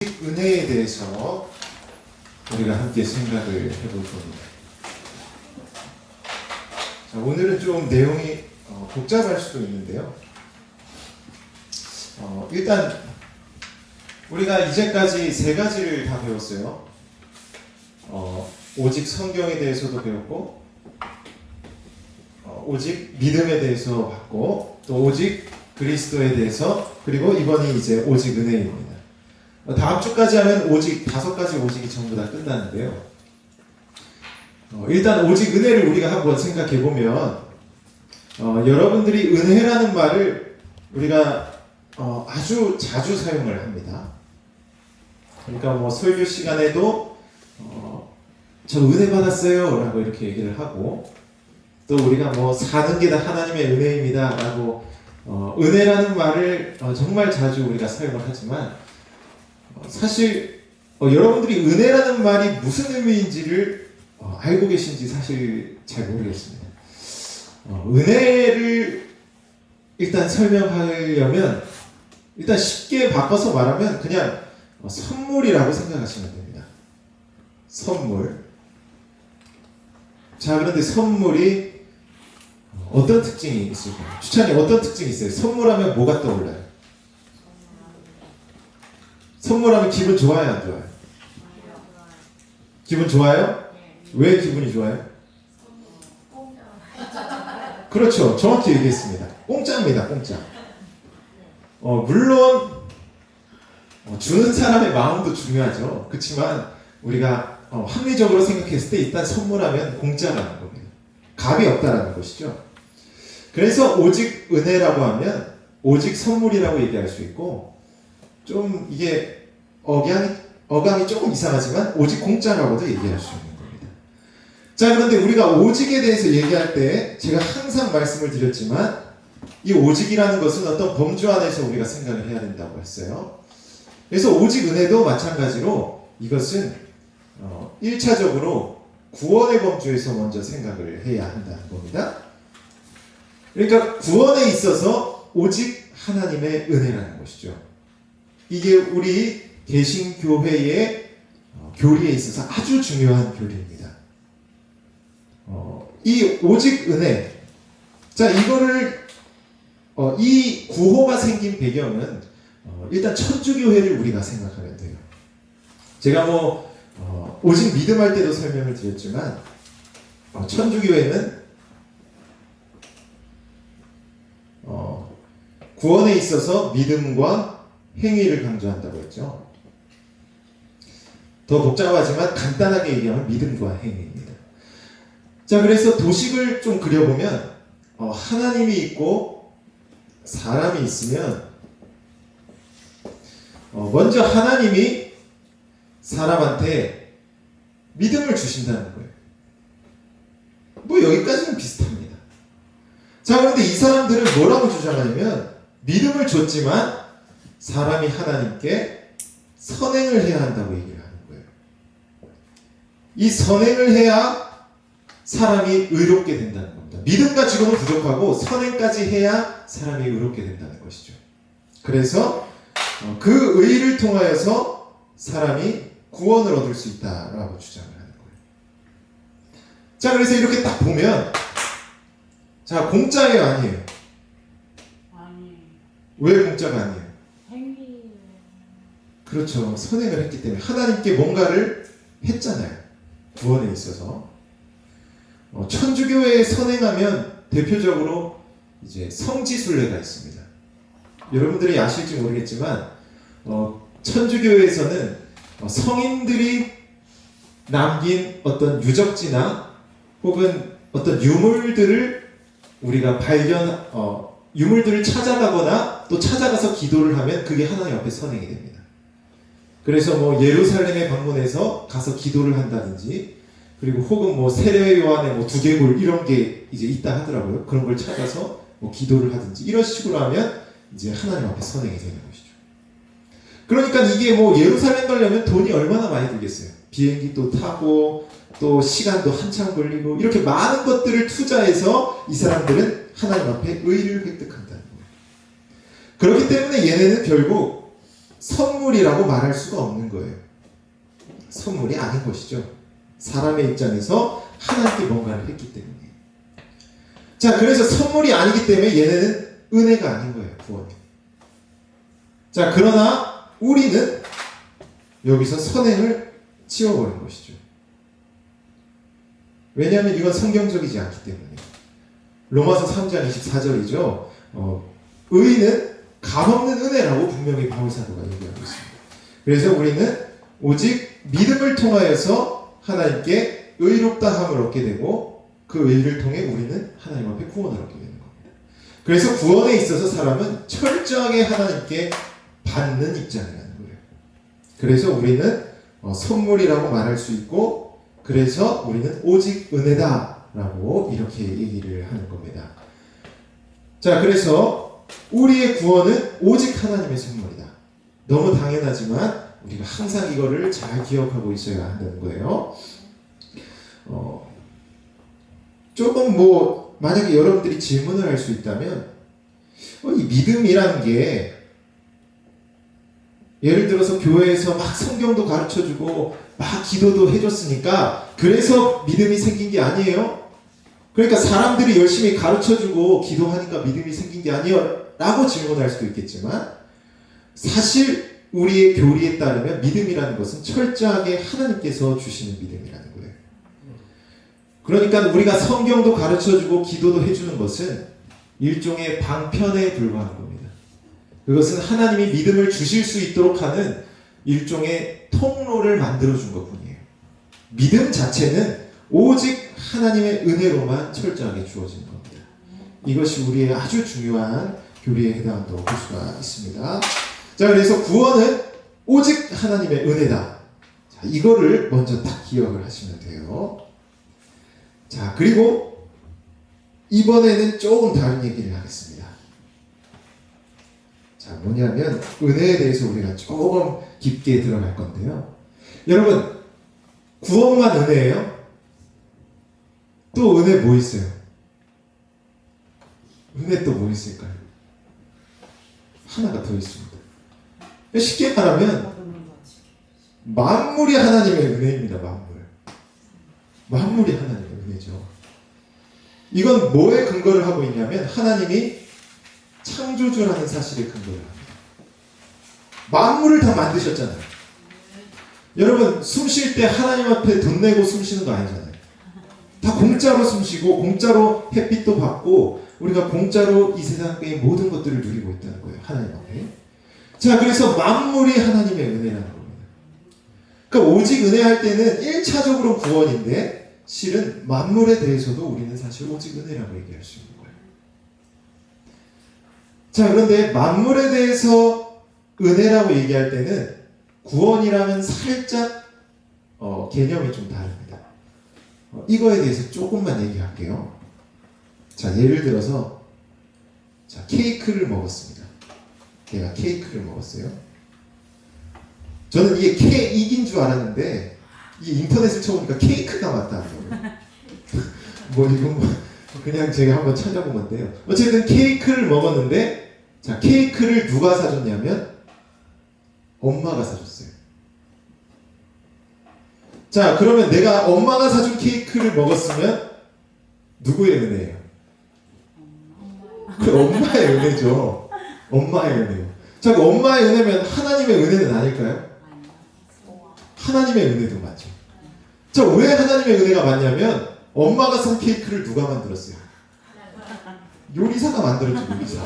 은혜에 대해서 우리가 함께 생각을 해볼 겁니다. 자, 오늘은 좀 내용이 복잡할 수도 있는데요. 일단 우리가 이제까지 세 가지를 다 배웠어요. 오직 성경에 대해서도 배웠고, 오직 믿음에 대해서 봤고, 또 오직 그리스도에 대해서, 그리고 이번이 이제 오직 은혜입니다. 다음 주까지 하면 오직 5가지 오직이 전부 다 끝나는데요. 일단 오직 은혜를 우리가 한번 생각해 보면, 여러분들이 은혜라는 말을 우리가 아주 자주 사용을 합니다. 그러니까 뭐 설교 시간에도 저 은혜 받았어요 라고 이렇게 얘기를 하고, 또 우리가 뭐 사는 게 다 하나님의 은혜입니다 라고 은혜라는 말을 정말 자주 우리가 사용을 하지만, 사실 여러분들이 은혜라는 말이 무슨 의미인지를 알고 계신지 사실 잘 모르겠습니다. 은혜를 일단 설명하려면 일단 쉽게 바꿔서 말하면 그냥 선물이라고 생각하시면 됩니다. 선물. 자, 그런데 선물이 어떤 특징이 있을까요? 주찬이 어떤 특징이 있어요? 선물하면 뭐가 떠올라요? 선물하면 기분 좋아요, 안 좋아요? 기분 좋아요? 왜 기분이 좋아요? 그렇죠. 정확히 얘기했습니다. 공짜입니다, 공짜. 물론 주는 사람의 마음도 중요하죠. 그렇지만 우리가 합리적으로 생각했을 때 일단 선물하면 공짜라는 겁니다. 값이 없다라는 것이죠. 그래서 오직 은혜라고 하면 오직 선물이라고 얘기할 수 있고, 좀 이게 어감이 조금 이상하지만 오직 공짜라고도 얘기할 수 있는 겁니다. 자, 그런데 우리가 오직에 대해서 얘기할 때 제가 항상 말씀을 드렸지만, 이 오직이라는 것은 어떤 범주 안에서 우리가 생각을 해야 된다고 했어요. 그래서 오직 은혜도 마찬가지로 이것은 1차적으로 구원의 범주에서 먼저 생각을 해야 한다는 겁니다. 그러니까 구원에 있어서 오직 하나님의 은혜라는 것이죠. 이게 우리 개신교회의 교리에 있어서 아주 중요한 교리입니다. 이 오직 은혜. 자, 이거를 이 구호가 생긴 배경은 일단 천주교회를 우리가 생각하면 돼요. 제가 오직 믿음 할 때도 설명을 드렸지만, 천주교회는 구원에 있어서 믿음과 행위를 강조한다고 했죠. 더 복잡하지만 간단하게 얘기하면 믿음과 행위입니다. 자, 그래서 도식을 좀 그려보면 하나님이 있고 사람이 있으면 먼저 하나님이 사람한테 믿음을 주신다는 거예요. 뭐 여기까지는 비슷합니다. 자, 그런데 이 사람들은 뭐라고 주장하냐면, 믿음을 줬지만 사람이 하나님께 선행을 해야 한다고 얘기를 하는 거예요. 이 선행을 해야 사람이 의롭게 된다는 겁니다. 믿음과 지금은 부족하고 선행까지 해야 사람이 의롭게 된다는 것이죠. 그래서 그 의를 통하여서 사람이 구원을 얻을 수 있다라고 주장을 하는 거예요. 자, 그래서 이렇게 딱 보면, 자, 공짜예요, 아니에요? 아니에요. 왜 공짜가 아니에요? 행위. 그렇죠. 선행을 했기 때문에 하나님께 뭔가를 했잖아요. 구원에 있어서. 천주교회에 선행하면 대표적으로 이제 성지순례가 있습니다. 여러분들이 아실지 모르겠지만 천주교회에서는 성인들이 남긴 어떤 유적지나 혹은 어떤 유물들을 우리가 유물들을 찾아가거나 또 찾아가서 기도를 하면 그게 하나님 앞에 선행이 됩니다. 그래서 예루살렘에 방문해서 가서 기도를 한다든지, 그리고 혹은 세례 요한의 두개골 이런 게 이제 있다 하더라고요. 그런 걸 찾아서 기도를 하든지 이런 식으로 하면 이제 하나님 앞에 선행이 되는 것이죠. 그러니까 이게 예루살렘 가려면 돈이 얼마나 많이 들겠어요. 비행기 또 타고 또 시간도 한참 걸리고 이렇게 많은 것들을 투자해서 이 사람들은 하나님 앞에 의를 획득한다는 거예요. 그렇기 때문에 얘네는 결국 선물이라고 말할 수가 없는 거예요. 선물이 아닌 것이죠. 사람의 입장에서 하나님께 뭔가를 했기 때문에. 자, 그래서 선물이 아니기 때문에 얘네는 은혜가 아닌 거예요. 구원이. 자, 그러나 우리는 여기서 선행을 치워버린 것이죠. 왜냐하면 이건 성경적이지 않기 때문에. 로마서 3장 24절이죠. 의는 값없는 은혜라고 분명히 바울사도가 얘기하고 있습니다. 그래서 우리는 오직 믿음을 통하여서 하나님께 의롭다함을 얻게 되고 그 의를 통해 우리는 하나님 앞에 구원을 얻게 되는 겁니다. 그래서 구원에 있어서 사람은 철저하게 하나님께 받는 입장이라는 거예요. 그래서 우리는 선물이라고 말할 수 있고, 그래서 우리는 오직 은혜다라고 이렇게 얘기를 하는 겁니다. 자, 그래서 우리의 구원은 오직 하나님의 선물이다. 너무 당연하지만 우리가 항상 이거를 잘 기억하고 있어야 한다는 거예요. 조금 만약에 여러분들이 질문을 할 수 있다면, 이 믿음이라는 게 예를 들어서 교회에서 막 성경도 가르쳐주고 막 기도도 해줬으니까 그래서 믿음이 생긴 게 아니에요? 그러니까 사람들이 열심히 가르쳐주고 기도하니까 믿음이 생긴 게 아니에요? 라고 질문할 수도 있겠지만, 사실 우리의 교리에 따르면 믿음이라는 것은 철저하게 하나님께서 주시는 믿음이라는 거예요. 그러니까 우리가 성경도 가르쳐주고 기도도 해주는 것은 일종의 방편에 불과한 겁니다. 그것은 하나님이 믿음을 주실 수 있도록 하는 일종의 통로를 만들어준 것뿐이에요. 믿음 자체는 오직 하나님의 은혜로만 철저하게 주어진 겁니다. 이것이 우리의 아주 중요한 교리에 해당한다고 볼 수가 있습니다. 자, 그래서 구원은 오직 하나님의 은혜다. 자, 이거를 먼저 딱 기억을 하시면 돼요. 자, 그리고 이번에는 조금 다른 얘기를 하겠습니다. 자, 뭐냐면 은혜에 대해서 우리가 조금 깊게 들어갈 건데요. 여러분, 구원만 은혜예요? 또 은혜 뭐 있어요? 은혜 또 뭐 있을까요? 하나가 더 있습니다. 쉽게 말하면 만물이 하나님의 은혜입니다. 만물이 하나님의 은혜죠. 이건 뭐에 근거를 하고 있냐면 하나님이 창조주라는 사실에 근거를 합니다. 만물을 다 만드셨잖아요. 여러분, 숨 쉴 때 하나님 앞에 돈 내고 숨 쉬는 거 아니잖아요. 다 공짜로 숨 쉬고 공짜로 햇빛도 받고 우리가 공짜로 이 세상의 모든 것들을 누리고 있다는 거예요. 하나님 앞에. 자, 그래서 만물이 하나님의 은혜라는 겁니다. 그러니까 오직 은혜할 때는 1차적으로 구원인데 실은 만물에 대해서도 우리는 사실 오직 은혜라고 얘기할 수 있는 거예요. 자, 그런데 만물에 대해서 은혜라고 얘기할 때는 구원이라면 살짝 개념이 좀 다릅니다. 이거에 대해서 조금만 얘기할게요. 자, 예를 들어서 케이크를 먹었습니다. 내가 케이크를 먹었어요. 저는 이게 케이크인 줄 알았는데 이 인터넷을 쳐보니까 케이크가 맞다고요. 이건 그냥 제가 한번 찾아본 건데요. 어쨌든 케이크를 먹었는데, 자, 케이크를 누가 사줬냐면 엄마가 사줬어요. 자, 그러면 내가 엄마가 사준 케이크를 먹었으면 누구의 은혜예요? 그 엄마의 은혜죠. 엄마의 은혜요. 자, 그 엄마의 은혜면 하나님의 은혜는 아닐까요? 하나님의 은혜도 맞죠. 자, 왜 하나님의 은혜가 맞냐면 엄마가 산 케이크를 누가 만들었어요? 요리사가 만들었죠. 요리사.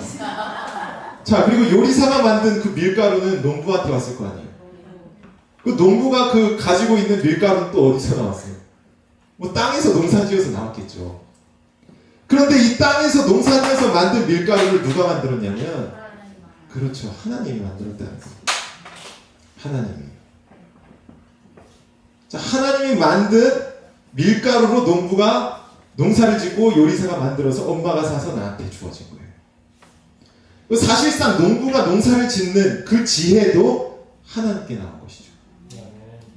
자, 그리고 요리사가 만든 그 밀가루는 농부한테 왔을 거 아니에요. 그 농부가 가지고 있는 밀가루는 또 어디서 나왔어요? 땅에서 농사지어서 나왔겠죠. 그런데 이 땅에서 농사지어서 만든 밀가루를 누가 만들었냐면, 그렇죠, 하나님이 만들었다는 거예요. 하나님이. 자, 하나님이 만든 밀가루로 농부가 농사를 짓고 요리사가 만들어서 엄마가 사서 나한테 주어진 거예요. 사실상 농부가 농사를 짓는 그 지혜도 하나님께 나온 것이죠.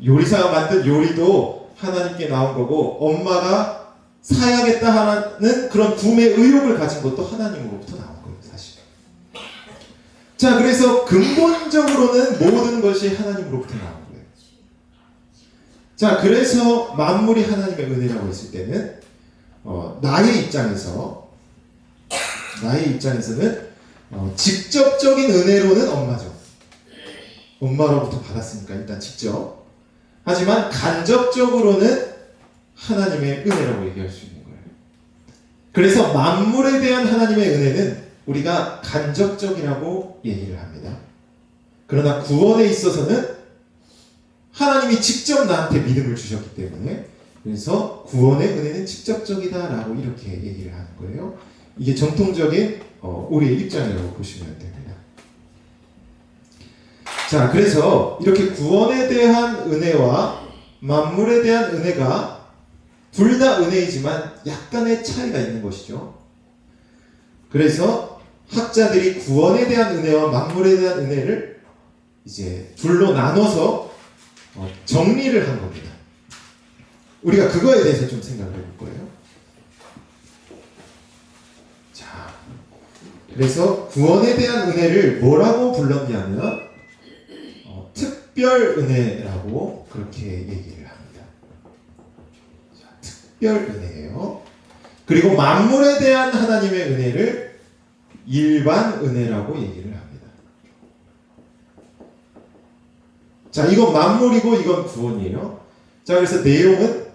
요리사가 만든 요리도 하나님께 나온 거고, 엄마가 사야겠다 하는 그런 구매 의욕을 가진 것도 하나님으로부터 나온 거예요, 사실. 자, 그래서 근본적으로는 모든 것이 하나님으로부터 나온 거예요. 자, 그래서 만물이 하나님의 은혜라고 했을 때는 나의 입장에서는 직접적인 은혜로는 엄마죠. 엄마로부터 받았으니까 일단 직접. 하지만 간접적으로는 하나님의 은혜라고 얘기할 수 있는 거예요. 그래서 만물에 대한 하나님의 은혜는 우리가 간접적이라고 얘기를 합니다. 그러나 구원에 있어서는 하나님이 직접 나한테 믿음을 주셨기 때문에 그래서 구원의 은혜는 직접적이다라고 이렇게 얘기를 하는 거예요. 이게 정통적인 우리의 입장이라고 보시면 됩니다. 자, 그래서 이렇게 구원에 대한 은혜와 만물에 대한 은혜가 둘 다 은혜이지만 약간의 차이가 있는 것이죠. 그래서 학자들이 구원에 대한 은혜와 만물에 대한 은혜를 이제 둘로 나눠서 정리를 한 겁니다. 우리가 그거에 대해서 좀 생각을 해볼 거예요. 자, 그래서 구원에 대한 은혜를 뭐라고 불렀냐면 특별 은혜라고 그렇게 얘기를 합니다. 자, 특별 은혜예요. 그리고 만물에 대한 하나님의 은혜를 일반 은혜라고 얘기를 합니다. 자, 이건 만물이고 이건 구원이에요. 자, 그래서 내용은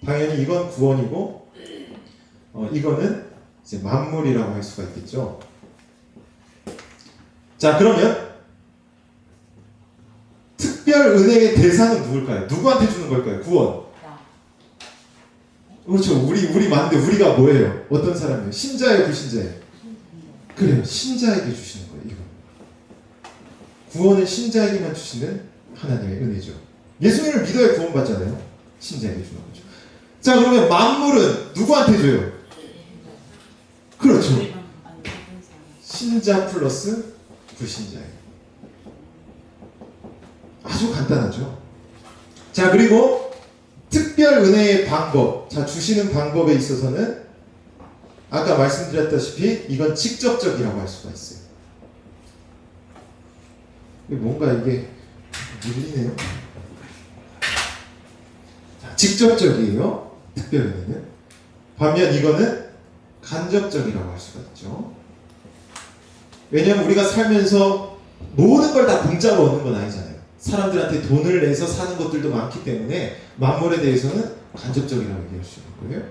당연히 이건 구원이고 이거는 이제 만물이라고 할 수가 있겠죠. 자, 그러면 특별 은혜의 대상은 누굴까요? 누구한테 주는 걸까요? 구원. 그렇죠. 우리 많은데 우리가 뭐예요? 어떤 사람이에요? 신자예요, 불신자예요? 그래요. 신자에게 주시는 거예요. 이거. 구원은 신자에게만 주시는 하나님의 은혜죠. 예수님을 믿어야 구원받잖아요. 신자에게 주는 거죠. 자, 그러면 만물은 누구한테 줘요? 그렇죠. 신자 플러스 불신자예요. 아주 간단하죠. 자, 그리고 특별 은혜의 방법. 자, 주시는 방법에 있어서는 아까 말씀드렸다시피 이건 직접적이라고 할 수가 있어요. 뭔가 이게 밀리네요. 자, 직접적이에요. 특별 은혜는. 반면 이거는 간접적이라고 할 수가 있죠. 왜냐하면 우리가 살면서 모든 걸 다 공짜로 얻는 건 아니잖아요. 사람들한테 돈을 내서 사는 것들도 많기 때문에 만물에 대해서는 간접적이라고 얘기할 수 있는 거예요.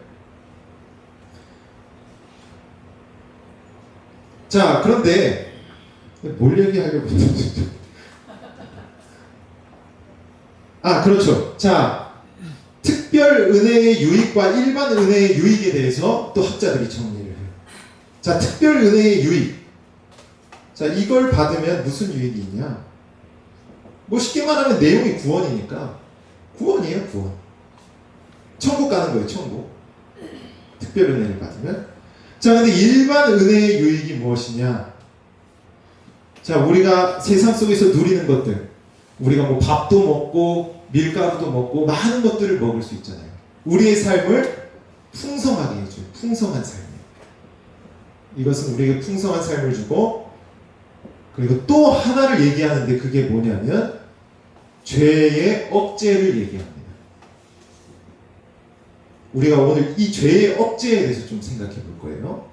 자, 그런데 뭘 얘기하려고 했는지. 아, 그렇죠. 자, 특별 은혜의 유익과 일반 은혜의 유익에 대해서 또 학자들이 정리를 해요. 자, 특별 은혜의 유익. 자, 이걸 받으면 무슨 유익이 있냐? 뭐 쉽게 말하면 내용이 구원이니까 구원이에요, 구원. 천국 가는 거예요, 천국. 특별 은혜를 받으면. 자, 근데 일반 은혜의 유익이 무엇이냐? 자, 우리가 세상 속에서 누리는 것들, 우리가 뭐 밥도 먹고 밀가루도 먹고 많은 것들을 먹을 수 있잖아요. 우리의 삶을 풍성하게 해줘요. 풍성한 삶이에요. 이것은 우리에게 풍성한 삶을 주고, 그리고 또 하나를 얘기하는데 그게 뭐냐면 죄의 억제를 얘기합니다. 우리가 오늘 이 죄의 억제에 대해서 좀 생각해 볼 거예요.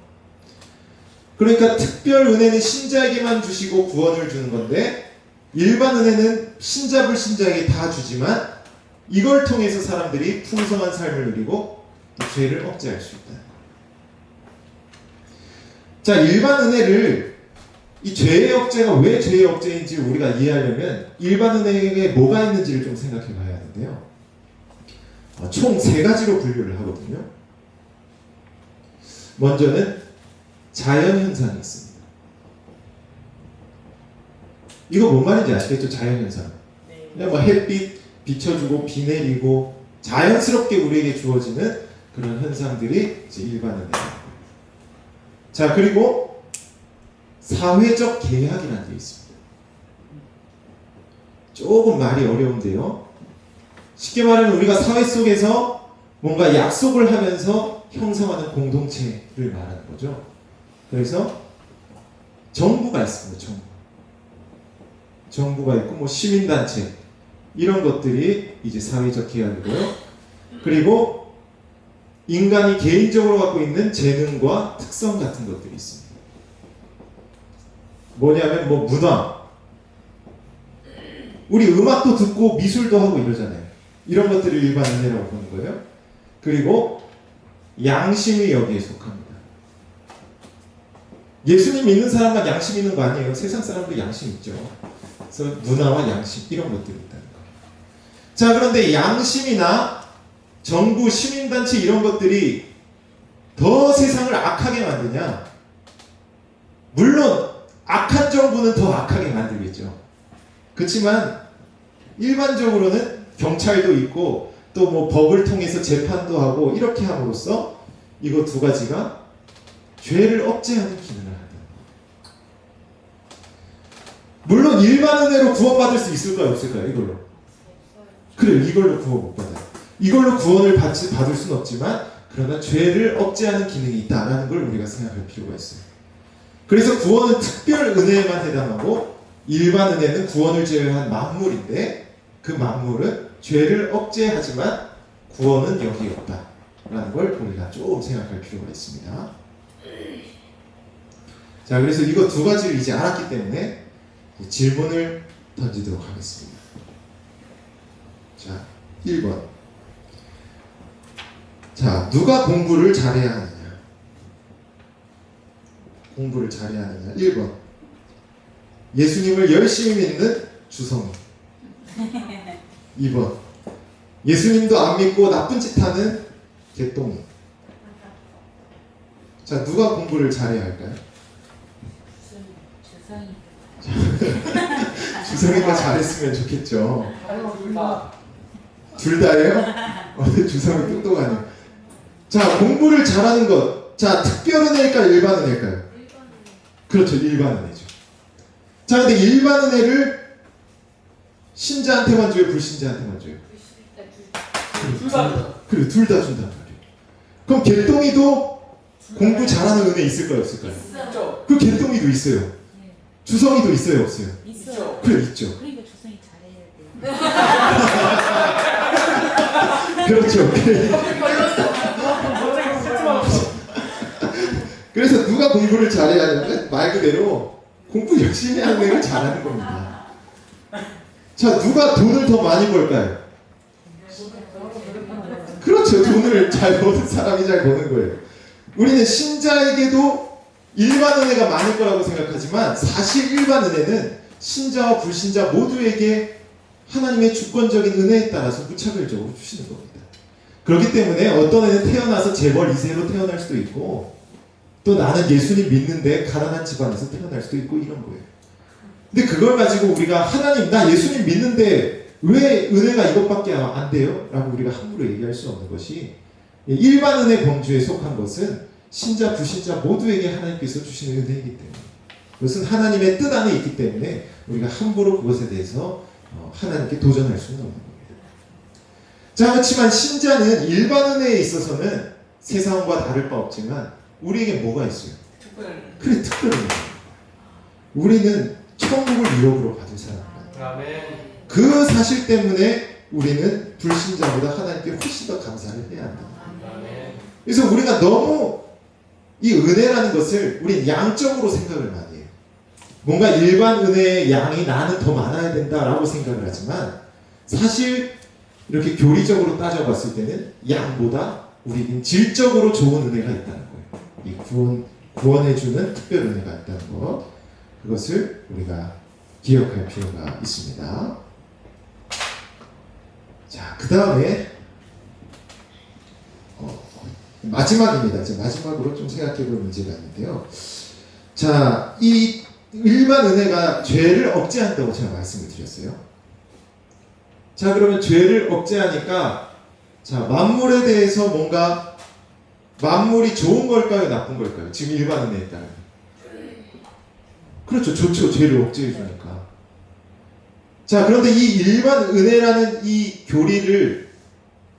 그러니까 특별 은혜는 신자에게만 주시고 구원을 주는 건데, 일반 은혜는 신자 불신자에게 다 주지만 이걸 통해서 사람들이 풍성한 삶을 누리고 죄를 억제할 수 있다. 자, 일반 은혜를, 이 죄의 억제가 왜 죄의 억제인지 우리가 이해하려면 일반 은혜에 뭐가 있는지를 좀 생각해 봐야 하는데요. 총 세 가지로 분류를 하거든요. 먼저는 자연현상이 있습니다. 이거 뭔 말인지 아시겠죠? 자연현상. 그냥 뭐 햇빛 비춰주고 비 내리고 자연스럽게 우리에게 주어지는 그런 현상들이 이제 일반 은혜입니다. 자, 그리고 사회적 계약이라는 게 있습니다. 조금 말이 어려운데요. 쉽게 말하면 우리가 사회 속에서 뭔가 약속을 하면서 형성하는 공동체를 말하는 거죠. 그래서 정부가 있습니다. 정부가 있고 뭐 시민단체 이런 것들이 이제 사회적 계약이고요. 그리고 인간이 개인적으로 갖고 있는 재능과 특성 같은 것들이 있습니다. 뭐냐면 뭐 문화, 우리 음악도 듣고 미술도 하고 이러잖아요. 이런 것들을 일반 은혜라고 보는 거예요. 그리고 양심이 여기에 속합니다. 예수님 믿는 사람만 양심 있는 거 아니에요. 세상 사람도 양심 있죠. 그래서 문화와 양심 이런 것들이 있다는 거예요. 자, 그런데 양심이나 정부, 시민단체 이런 것들이 더 세상을 악하게 만드냐? 물론 악한 정부는 더 악하게 만들겠죠. 그렇지만 일반적으로는 경찰도 있고 또 뭐 법을 통해서 재판도 하고 이렇게 함으로써 이거 두 가지가 죄를 억제하는 기능을 한다. 물론 일반 은혜로 구원받을 수 있을까요? 없을까요? 이걸로. 그래, 이걸로 구원 못 받아요. 이걸로 구원을 받을 수는 없지만 그러나 죄를 억제하는 기능이 있다는 걸 우리가 생각할 필요가 있어요. 그래서 구원은 특별 은혜에만 해당하고 일반 은혜는 구원을 제외한 만물인데 그 만물은 죄를 억제하지만 구원은 여기 없다라는 걸 우리가 조금 생각할 필요가 있습니다. 자, 그래서 이거 두 가지를 이제 알았기 때문에 질문을 던지도록 하겠습니다. 자, 1번. 자, 누가 공부를 잘해야 하느냐? 공부를 잘해야 하느냐? 1번. 예수님을 열심히 믿는 주성이. 2번. 예수님도 안 믿고 나쁜 짓 하는 개똥이. 자, 누가 공부를 잘해야 할까요? 주성이가 잘했으면 좋겠죠. 둘 다예요? 주성이 똑똑하네. 자, 공부를 잘하는 것. 자, 특별 은혜일까요? 일반 은혜일까요? 그렇죠, 일반 은혜죠. 자, 근데 일반 은혜를 신자한테만 줘요? 불신자한테만 줘요? 그래, 둘 다 준단 말이에요. 그럼 개똥이도 공부 잘하는 은혜 있을까요? 없을까요? 있어. 그 개똥이도 있어요. 주성이도 있어요? 없어요? 있어. 그래, 있죠. 그러니까 주성이 잘해야 돼. 그렇죠. 그래서 누가 공부를 잘해야 하냐면 말 그대로 공부 열심히 하는 애를 잘하는 겁니다. 자, 누가 돈을 더 많이 벌까요? 그렇죠. 돈을 잘 버는 사람이 잘 버는 거예요. 우리는 신자에게도 일반 은혜가 많을 거라고 생각하지만 사실 일반 은혜는 신자와 불신자 모두에게 하나님의 주권적인 은혜에 따라서 무차별적으로 주시는 겁니다. 그렇기 때문에 어떤 애는 태어나서 재벌 2세로 태어날 수도 있고 또 나는 예수님 믿는데 가난한 집안에서 태어날 수도 있고 이런 거예요. 근데 그걸 가지고 우리가 하나님 나 예수님 믿는데 왜 은혜가 이것밖에 안 돼요? 라고 우리가 함부로 얘기할 수 없는 것이 일반 은혜 범주에 속한 것은 신자 불신자 모두에게 하나님께서 주시는 은혜이기 때문에 그것은 하나님의 뜻 안에 있기 때문에 우리가 함부로 그것에 대해서 하나님께 도전할 수는 없는 겁니다. 자, 그렇지만 신자는 일반 은혜에 있어서는 세상과 다를 바 없지만 우리에게 뭐가 있어요? 그래, 특별한 은혜. 우리는 천국을 유업으로 받을 사람입니다. 그 사실 때문에 우리는 불신자보다 하나님께 훨씬 더 감사를 해야 한다. 그래서 우리가 너무 이 은혜라는 것을 우린 양적으로 생각을 많이 해요. 뭔가 일반 은혜의 양이 나는 더 많아야 된다라고 생각을 하지만 사실 이렇게 교리적으로 따져봤을 때는 양보다 우리는 질적으로 좋은 은혜가 있다는 거예요. 이 구원해주는 특별 은혜가 있다는 것, 그것을 우리가 기억할 필요가 있습니다. 자, 그 다음에 마지막입니다. 이제 마지막으로 좀 생각해볼 문제가 있는데요. 자, 이 일반 은혜가 죄를 억제한다고 제가 말씀을 드렸어요. 자, 그러면 죄를 억제하니까 자, 만물에 대해서 뭔가 만물이 좋은 걸까요? 나쁜 걸까요? 지금 일반 은혜에 따르면. 그렇죠. 좋죠. 죄를 억제해 주니까. 자, 그런데 이 일반 은혜라는 이 교리를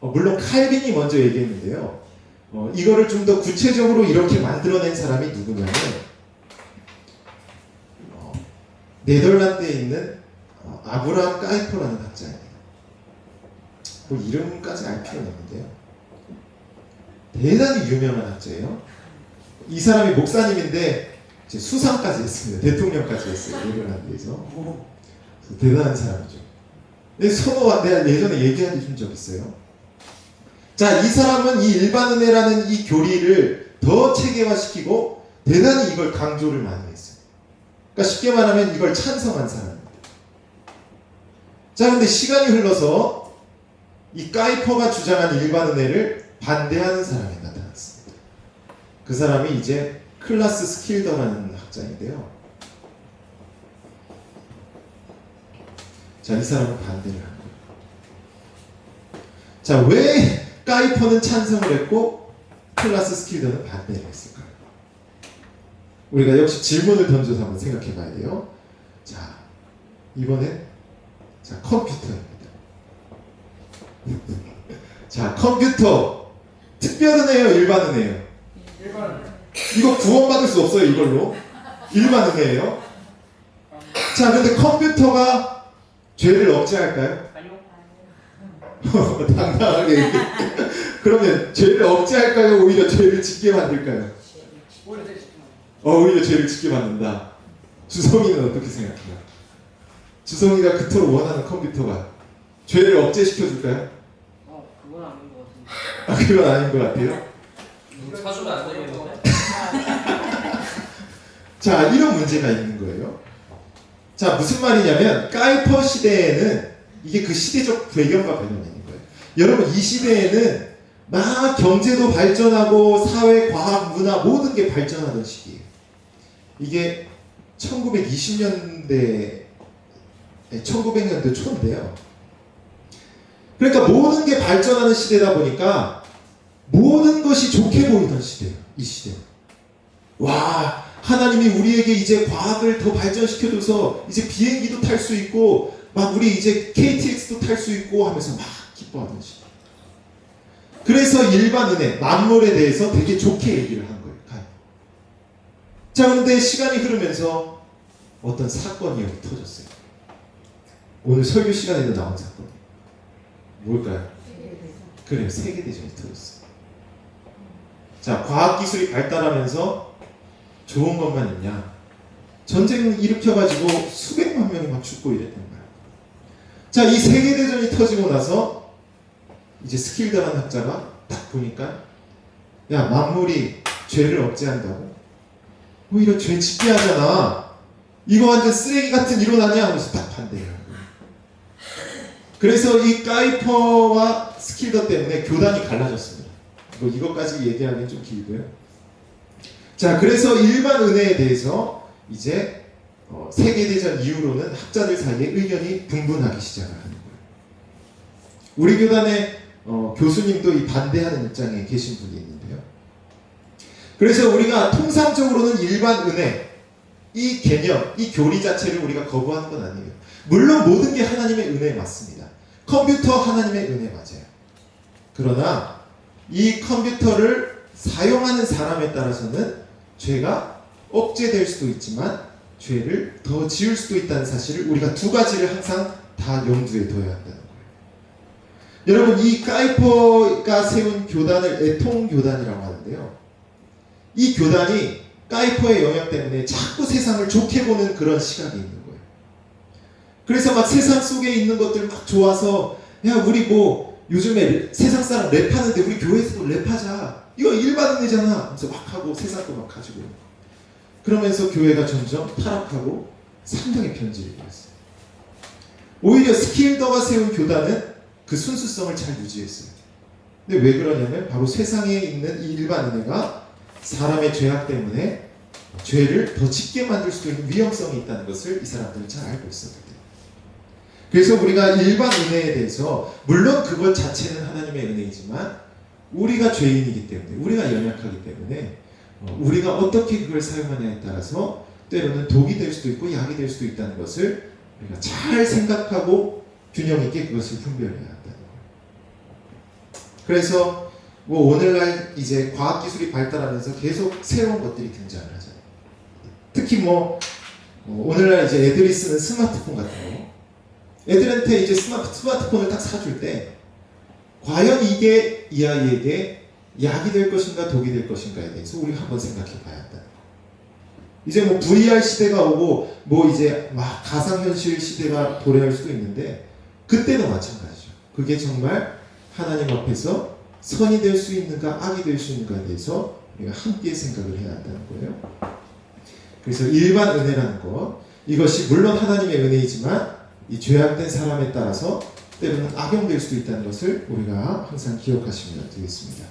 물론 칼빈이 먼저 얘기했는데요. 이거를 좀 더 구체적으로 이렇게 만들어낸 사람이 누구냐면 네덜란드에 있는 아브라함 까이퍼라는 학자입니다. 뭐 이름까지 알 필요는 없는데요. 대단히 유명한 학자예요. 이 사람이 목사님인데 이제 수상까지 했습니다. 대통령까지 했어요. 네덜란드에서. 대단한 사람이죠. 내가 예전에 얘기해 준 적 있어요. 자, 이 사람은 이 일반 은혜라는 이 교리를 더 체계화시키고 대단히 이걸 강조를 많이 했어요. 그러니까 쉽게 말하면 이걸 찬성한 사람입니다. 자, 근데 시간이 흘러서 이 까이퍼가 주장한 일반 은혜를 반대하는 사람이 나타났습니다. 그 사람이 이제 클라스 스킬더라는 학자인데요. 자, 이 사람은 반대를 한 거예요. 자, 왜 까이퍼는 찬성을 했고 클라스 스킬더는 반대를 했을까요? 우리가 역시 질문을 던져서 한번 생각해 봐야 돼요. 자, 이번엔 자, 컴퓨터입니다. 자, 컴퓨터 특별 은혜예요, 일반 은혜예요? 일반. 이거 구원받을 수 없어요, 이걸로. 일반 은혜예요. 자, 근데 컴퓨터가 죄를 억제할까요? 아니요. 당당하게 얘기해. 그러면 죄를 억제할까요? 오히려 죄를 짓게 만들까요? 오히려 되게 좋구나. 오히려 죄를 짓게 만든다. 주성이는 어떻게 생각해요? 주성이가 그토록 원하는 컴퓨터가 죄를 억제시켜줄까요? 그건 아닌 것 같은데. 아, 그건 아닌 것 같아요. 사주면 안 되겠는데? 자, 이런 문제가 있는 거예요. 자, 무슨 말이냐면 까이퍼 시대에는 이게 그 시대적 배경과 관련이 있는 거예요. 여러분, 이 시대에는 막 경제도 발전하고 사회, 과학, 문화 모든 게 발전하던 시기예요. 이게 1920년대 1900년대 초인데요. 그러니까 모든 게 발전하는 시대다 보니까 모든 것이 좋게 보이던 시대예요. 이 시대는. 와, 하나님이 우리에게 이제 과학을 더 발전시켜줘서 이제 비행기도 탈 수 있고 막 우리 이제 KTX도 탈 수 있고 하면서 막 기뻐하던 시대. 그래서 일반 은혜, 만물에 대해서 되게 좋게 얘기를 한 거예요. 자, 그런데 시간이 흐르면서 어떤 사건이 여기 터졌어요. 오늘 설교 시간에도 나온 사건. 뭘까요? 그래요. 세계대전이 터졌어요. 자, 과학기술이 발달하면서 좋은 것만 있냐? 전쟁을 일으켜가지고 수백만 명이 막 죽고 이랬던 거예요. 자, 이 세계대전이 터지고 나서 이제 스킬더라는 학자가 딱 보니까 야, 만물이 죄를 억제한다고? 오히려 죄 짓게 하잖아. 이거 완전 쓰레기 같은 이론 아니야? 하면서 딱 반대해요. 그래서 이 까이퍼와 스킬더 때문에 교단이 갈라졌습니다. 이것까지 얘기하기는 좀 길고요. 자, 그래서 일반 은혜에 대해서 이제 세계대전 이후로는 학자들 사이에 의견이 분분하기 시작을 하는 거예요. 우리 교단의 교수님도 이 반대하는 입장에 계신 분이 있는데요. 그래서 우리가 통상적으로는 일반 은혜, 이 개념, 이 교리 자체를 우리가 거부하는 건 아니에요. 물론 모든 게 하나님의 은혜 맞습니다. 컴퓨터 하나님의 은혜 맞아요. 그러나 이 컴퓨터를 사용하는 사람에 따라서는 죄가 억제될 수도 있지만 죄를 더 지을 수도 있다는 사실을 우리가 두 가지를 항상 다 염두에 둬야 한다는 거예요. 여러분, 이 까이퍼가 세운 교단을 애통교단이라고 하는데요. 이 교단이 까이퍼의 영향 때문에 자꾸 세상을 좋게 보는 그런 시각이 있는 거예요. 그래서 막 세상 속에 있는 것들 막 좋아서 야, 우리 뭐 요즘에 세상 사람 랩하는데 우리 교회에서도 랩하자. 이거 일반 은혜잖아. 그래서 막 하고 세상 거 막 가지고 그러면서 교회가 점점 타락하고 상당히 변질이 되었어요. 오히려 스킬더가 세운 교단은 그 순수성을 잘 유지했어요. 근데 왜 그러냐면 바로 세상에 있는 이 일반 은혜가 사람의 죄악 때문에 죄를 더 짓게 만들 수도 있는 위험성이 있다는 것을 이 사람들은 잘 알고 있었거든요. 그래서 우리가 일반 은혜에 대해서 물론 그것 자체는 하나님의 은혜이지만 우리가 죄인이기 때문에 우리가 연약하기 때문에 우리가 어떻게 그걸 사용하냐에 따라서 때로는 독이 될 수도 있고 약이 될 수도 있다는 것을 우리가 잘 생각하고 균형 있게 그것을 분별해야 한다는 거예요. 그래서 뭐 오늘날 이제 과학기술이 발달하면서 계속 새로운 것들이 등장을 하잖아요. 특히 뭐 오늘날 이제 애들이 쓰는 스마트폰 같은 거, 애들한테 이제 스마트폰을 딱 사줄 때 과연 이게 이 아이에게 약이 될 것인가 독이 될 것인가에 대해서 우리가 한번 생각해 봐야 한다. 이제 뭐 VR 시대가 오고 뭐 이제 막 가상현실 시대가 도래할 수도 있는데 그때도 마찬가지죠. 그게 정말 하나님 앞에서 선이 될 수 있는가 악이 될 수 있는가에 대해서 우리가 함께 생각을 해야 한다는 거예요. 그래서 일반 은혜라는 것, 이것이 물론 하나님의 은혜이지만 이 죄악된 사람에 따라서 때로는 악용될 수도 있다는 것을 우리가 항상 기억하시면 되겠습니다.